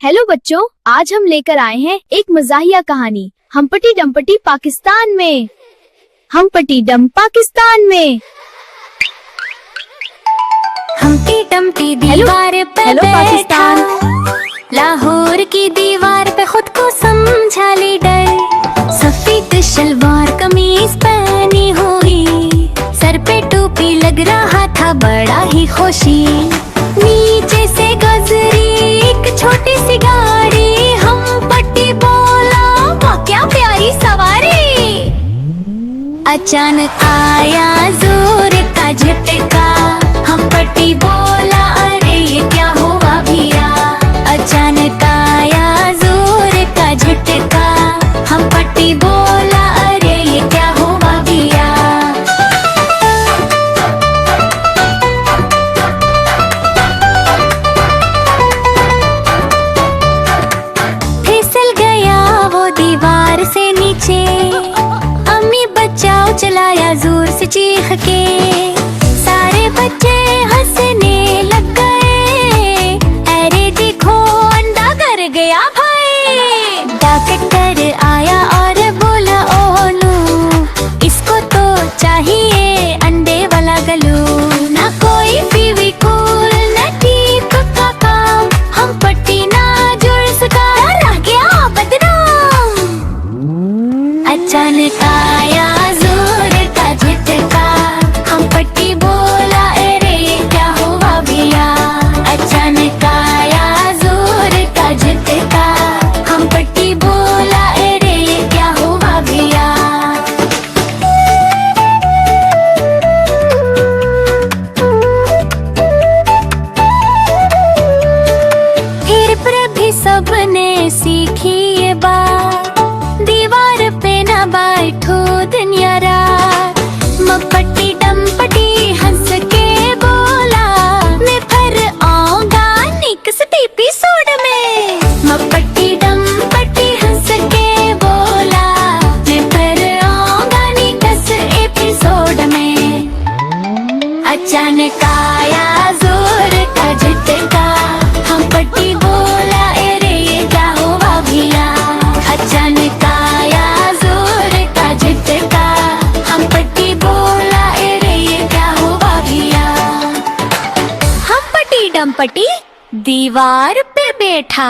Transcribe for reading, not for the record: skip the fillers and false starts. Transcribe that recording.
Hello बच्चों, आज हम लेकर आए हैं एक मजाहिया कहानी हम्पटी डम्पटी पाकिस्तान में। हम्पटी डम पाकिस्तान में। हम्पटी डम्पटी दीवार पे हेलो पाकिस्तान। लाहौर की दीवार पे खुद को समझा लीडर। सफेद शलवार कमीज पहनी हुई, सर पे टोपी लग रहा था बड़ा ही खुशी। नीचे से गुजरी एक छोटी सी गाड़ी, हम्पटी बोला वाह क्या प्यारी सवारी। अचानक आया जोर का झटका, हम्पटी बोला अरे ये क्या हुआ भैया। अचानक आया जोर का झटका, हम्पटी बोला अरे ये क्या हुआ भैया। फिसल गया वो दीवार से नीचे, अम्मी बचाओ चलाया जोर से चीख के। सारे बच्चे हंसने लग गए, अरे देखो अंडा कर गया भाई। डॉक्टर आया और बोला ओ नो, इसको तो चाहिए अंडे वाला गलू। ना कोई फेविकोल ना टीप का काम, हम्पटी ना जुड़ सका रह गया बदनाम। अचानक आया जोर का झटका, हम्पटी बोला अरे ये क्या हुआ भैया। अचानक आया जोर का झटका, हम्पटी बोला अरे ये क्या हुआ भैया। फिर भी सबने सीखी ये बात, दीवार पे ना बैठो दिन या रात। मपटी डम्पटी हंस के बोला, मैं फिर आऊंगा नेक्स्ट एपिसोड में। मपटी डम्पटी हंस के बोला, मैं फिर आऊंगा नेक्स्ट एपिसोड में। अचानक आया जोर का झटका, हम्पटी बोला अरे ये क्या हुआ भैया। अचानक आया जोर का झटका, हम्पटी बोला अरे ये क्या हुआ भैया। हम्पटी डम्पटी दीवार पे बैठा।